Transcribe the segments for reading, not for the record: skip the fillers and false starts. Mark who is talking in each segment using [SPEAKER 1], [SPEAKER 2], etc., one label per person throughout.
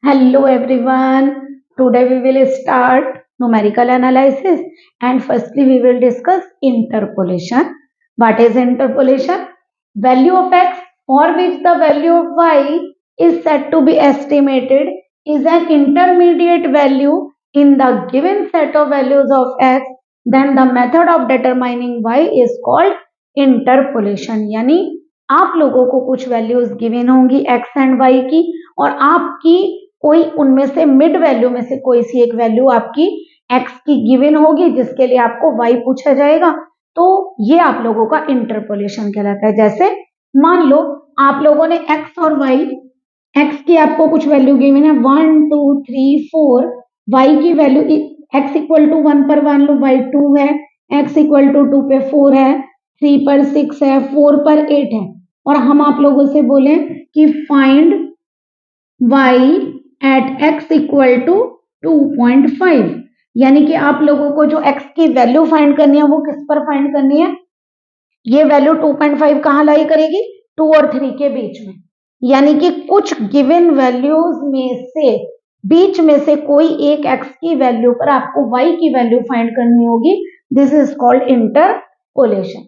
[SPEAKER 1] Hello everyone. Today we will start numerical analysis and firstly we will discuss interpolation. What is interpolation? Value of x for which the value of y is said to be estimated is an intermediate value in the given set of values of x. Then the method of determining y is called interpolation. यानी आप लोगों को कुछ values given होंगी x and y की और आपकी कोई उनमें से मिड वैल्यू में से कोई सी एक वैल्यू आपकी x की गिवन होगी जिसके लिए आपको y पूछा जाएगा। तो ये आप लोगों का इंटरपोलेशन कहलाता है। जैसे मान लो आप लोगों ने x और y, x की आपको कुछ वैल्यू गिवन है 1 2 3 4, y की वैल्यू x इक्वल टू 1 पर मान लो y 2 है, x इक्वल टू 2 पे 4 है, 3 पर 6 है, 4 पर 8 है और हम आप लोगों से बोले कि find y at x equal to 2.5, यानी कि आप लोगों को जो x की वैल्यू फाइंड करनी है वो किस पर फाइंड करनी है? ये वैल्यू 2.5 कहाँ लाई करेगी? 2 और 3 के बीच में, यानी कि कुछ गिवन वैल्यूज में से बीच में से कोई एक x की वैल्यू पर आपको y की वैल्यू फाइंड करनी होगी। This is called interpolation.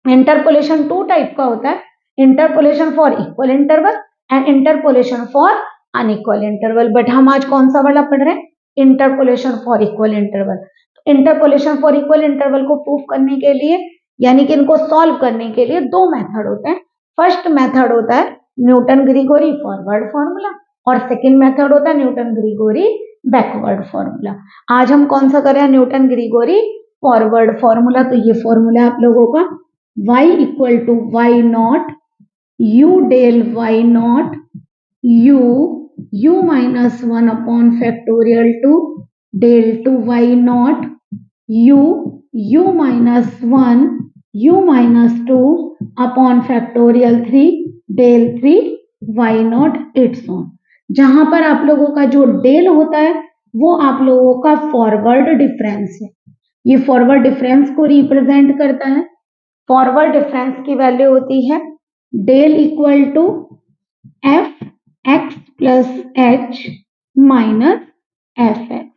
[SPEAKER 1] Interpolation two type का होता है, interpolation for equal interval and interpolation for unequal interval. But हम आज कौन सा वाला पढ़ रहे हैं? Interpolation for equal interval. Interpolation for equal interval को प्रूफ करने के लिए यानी कि इनको सॉल्व करने के लिए दो मेथड होते हैं। फर्स्ट मेथड होता है न्यूटन ग्रीगोरी फॉरवर्ड फॉर्मूला और सेकेंड मेथड होता है न्यूटन ग्रीगोरी बैकवर्ड फॉर्मूला। आज हम कौन सा कर रहे हैं? Newton Gregory forward formula. तो ये फॉर्मूला आप लोगों का y equal to Y nought u del y nought u minus 1 upon factorial two del two y nought u minus 1 u minus 2 upon factorial 3 del 3 y nought it's on. जहां पर आप लोगों का जो डेल होता है वो आप लोगों का फॉरवर्ड डिफरेंस है। ये फॉरवर्ड डिफरेंस को रिप्रेजेंट करता है। फॉरवर्ड डिफरेंस की वैल्यू होती है del equal to F X plus H minus F X.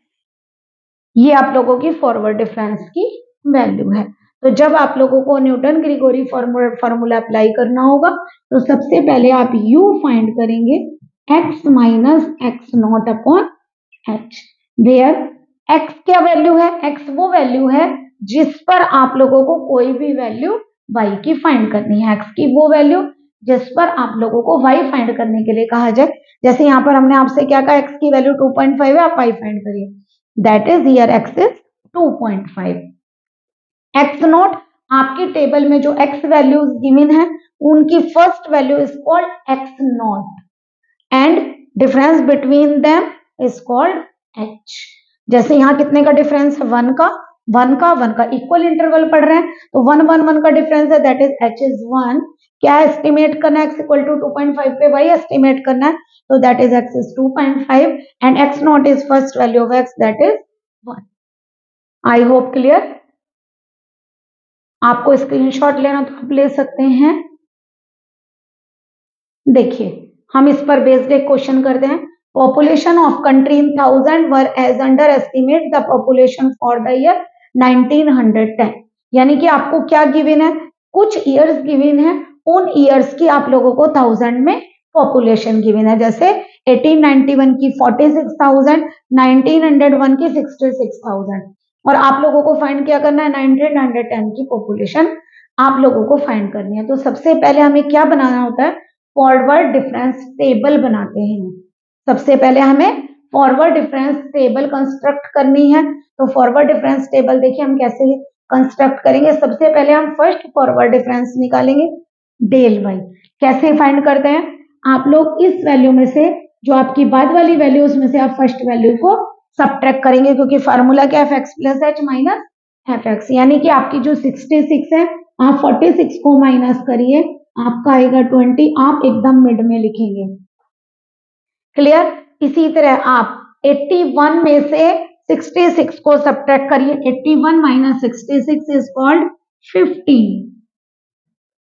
[SPEAKER 1] ये आप लोगों की फॉरवर्ड डिफरेंस की वैल्यू है। तो जब आप लोगों को न्यूटन ग्रीगोरी फॉर्मूला अप्लाई करना होगा तो सबसे पहले आप u फाइंड करेंगे x minus X nought upon H, where x क्या वैल्यू है? x वो वैल्यू है जिस पर आप लोगों को कोई भी वैल्यू y की फाइंड करनी है। x की वो वैल्यू जिस पर आप लोगों को y फाइंड करने के लिए कहा जाए। जैसे यहाँ पर हमने आपसे क्या कहा, x की वैल्यू 2.5 है, आप y फाइंड करिए। That is here x is 2.5। x not आपकी टेबल में जो x वैल्यूज गिवन है उनकी first value is called x not and difference between them is called h। जैसे यहाँ कितने का डिफरेंस है? 1 का इक्वल इंटरवल पढ़ रहे हैं तो 1 1 1 का डिफरेंस है, दैट इज h इज 1। क्या एस्टिमेट करना है? x इक्वल टू 2.5 पे y एस्टिमेट करना है तो that is x is 2.5 and x not is first value of x, that is 1। I hope clear. आपको स्क्रीनशॉट लेना तो आप ले सकते हैं। देखिए हम इस पर बेस्ड एक क्वेश्चन करते हैं। Population of country in 1000 were as under estimate the population for the year 1910। यानी कि आपको क्या गिवन है? कुछ ईयर्स गिवन है, उन ईयर्स की आप लोगों को 1000 में पॉपुलेशन गिवन है। जैसे 1891 की 46,000, 1901 की 66,000 और आप लोगों को फाइंड क्या करना है? 1910 की पॉपुलेशन आप लोगों को फाइंड करनी है। तो सबसे पहले हमें क्या बनाना होता है? फॉरवर्ड डिफरेंस टेबल बनाते हैं। सबसे पहले हमें फॉरवर्ड डिफरेंस टेबल कंस्ट्रक्ट करनी है। तो फॉरवर्ड डिफरेंस टेबल देखिए हम कैसे कंस्ट्रक्ट करेंगे। सबसे पहले हम फर्स्ट फॉरवर्ड डिफरेंस निकालेंगे डेल वाई। कैसे फाइंड करते हैं? आप लोग इस वैल्यू में से जो आपकी बाद वाली वैल्यू उसमें से आप फर्स्ट वैल्यू को सबट्रैक्ट करेंगे क्योंकि फार्मूला क्या है? F X plus H minus F x. यानी कि आपकी जो 66 है आप 46 को माइनस करिए, आपका आएगा 20, आप एकदम मिड में लिखेंगे। क्लियर। इसी तरह आप 81 में से 66 को सबट्रैक्ट करिए। 81 माइनस 66 इज कॉल्ड 15।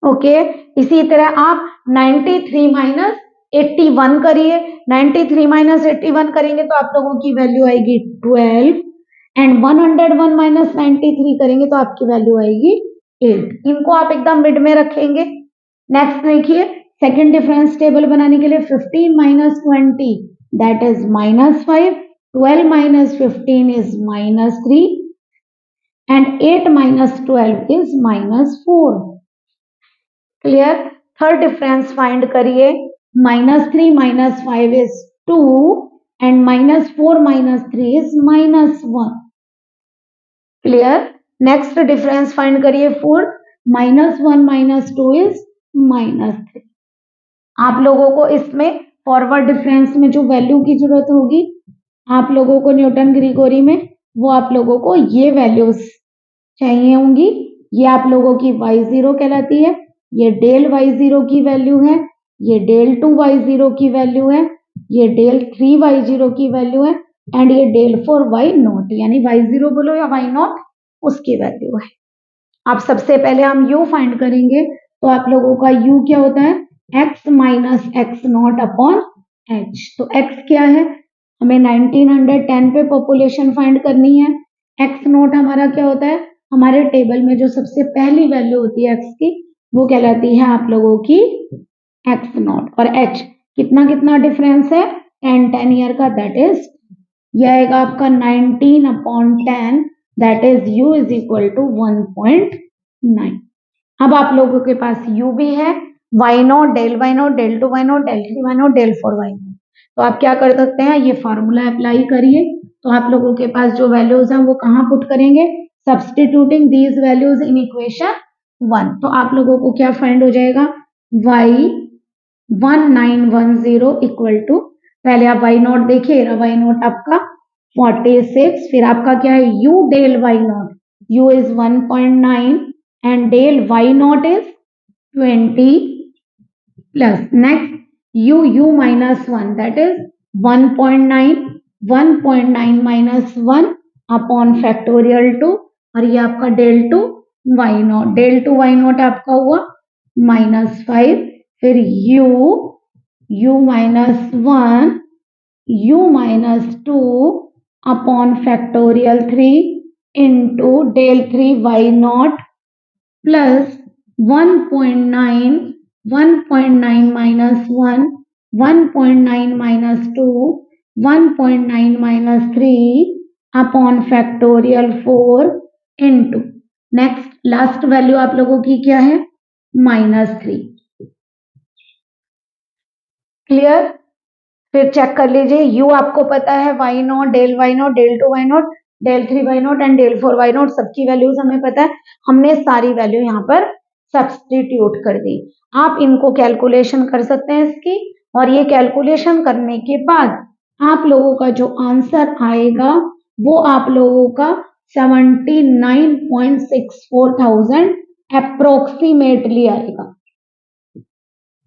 [SPEAKER 1] ओके। इसी तरह आप 93 माइनस 81 करिए, 93 माइनस 81 करेंगे तो आप लोगों की वैल्यू आएगी 12 एंड 101 माइनस 93 करेंगे तो आपकी वैल्यू आएगी 8। इनको आप एकदम मिड में रखेंगे। नेक्स्ट देखिए, सेकेंड डिफरेंस टेबल बनाने के लिए 15 minus 20 that is -5, 12 minus 15 is -3 and 8 minus 12 is -4. Clear? Third difference find करिए, -3 minus 5 is 2 and -4 minus 3 is -1. Clear? Next difference find करिए, fourth, -1 minus 2 is -3. आप लोगों को इसमें फॉरवर्ड डिफरेंस में जो वैल्यू की जरूरत होगी आप लोगों को न्यूटन ग्रिगोरी में, वो आप लोगों को ये वैल्यूज चाहिए होंगी। ये आप लोगों की y0 कहलाती है, ये डेल y0 की वैल्यू है, ये डेल 2 y0 की वैल्यू है, ये डेल 3 y0 की वैल्यू है एंड ये डेल 4 y0 यानी y0 बोलो या y0 उसकी वैल्यू है। अब सबसे पहले हम u फाइंड करेंगे, तो आप लोगों का u क्या होता है, x minus X nought upon h। तो x क्या है, हमें 1910 पे पॉपुलेशन फाइंड करनी है। x नॉट हमारा क्या होता है, हमारे टेबल में जो सबसे पहली वैल्यू होती है x की वो कहलाती है आप लोगों की x नॉट। और h कितना कितना डिफरेंस है, 10 ईयर का, दैट इज यह आएगा आपका 19/10 that is u is equal to 1.9। अब आप लोगों के पास u भी है, y0, del y0, del 2 y0, del 3 y0, del 4 y0। तो आप क्या कर सकते हैं, ये फॉर्मूला अप्लाई करिए। तो आप लोगों के पास जो वैल्यूज हैं वो कहाँ पुट करेंगे, substituting these values in equation 1। तो आप लोगों को क्या फाइंड हो जाएगा, y1910 इक्वल टू, पहले आप y0 देखिए, y0 आपका 46, फिर आपका क्या है u del y0, u is 1.9 and del y0 is 20 plus next u minus 1 that is 1.9, 1.9 minus 1 upon factorial 2 और ये आपका डेल 2 y0, डेल 2 y0 आपका हुआ -5, फिर u minus 1, u minus 2 upon factorial 3 into del 3 y0 plus 1.9, 1.9 minus 1, 1.9 minus 2, 1.9 minus 3 upon factorial 4 into next last value आप लोगों की क्या है, -3। क्लियर? फिर चेक कर लीजिए, u आपको पता है y0, del y0, del 2 y0, del 3 y0 and del 4 y0 सबकी वैल्यूज हमें पता है। हमने सारी वैल्यू यहाँ पर सब्सटीट्यूट कर दी। आप इनको कैलकुलेशन कर सकते हैं इसकी, और ये कैलकुलेशन करने के बाद आप लोगों का जो आंसर आएगा वो आप लोगों का 79.64 थाउजेंड अप्रोक्सीमेटली आएगा,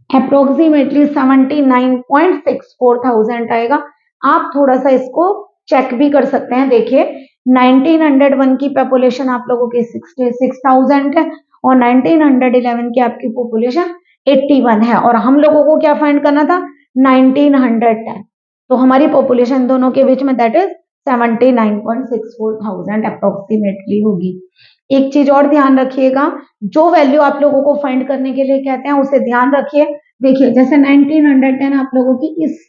[SPEAKER 1] अप्रोक्सीमेटली 79.64 थाउजेंड आएगा। आप थोड़ा सा इसको चेक भी कर सकते हैं। देखिए 1901 की पॉपुलेशन आप लोगों की 66,000 है और 1911 की आपकी पॉपुलेशन 81 है और हम लोगों को क्या फाइंड करना था, 1910। तो हमारी पॉपुलेशन दोनों के बीच में दैट इज 79.64 थाउजेंड अप्रोक्सीमेटली होगी। एक चीज और ध्यान रखिएगा, जो वैल्यू आप लोगों को फाइंड करने के लिए कहते हैं उसे ध्यान रखिए। देखिए जैसे 1910 आप लोगों की इस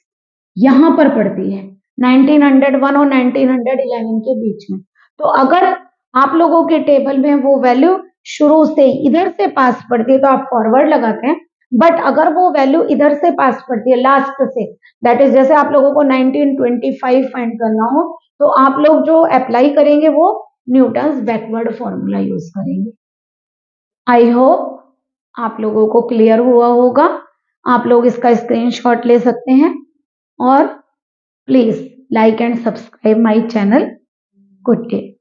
[SPEAKER 1] यहां पर पड़ती है, 1901 और 1911 के बीच में। तो अगर आप लोगों के टेबल में वो वैल्यू शुरू से इधर से पास पड़ती है तो आप फॉरवर्ड लगाते हैं, बट अगर वो वैल्यू इधर से पास पड़ती है लास्ट से, दैट इज जैसे आप लोगों को 1925 फाइंड करना हो तो आप लोग जो अप्लाई करेंगे वो न्यूटन्स बैकवर्ड फॉर्मूला यूज करेंगे। आई होप आप लोगों को क्लियर हुआ होगा। आप लोग इसका स्क्रीनशॉट ले सकते हैं और please like and subscribe my channel. Good day.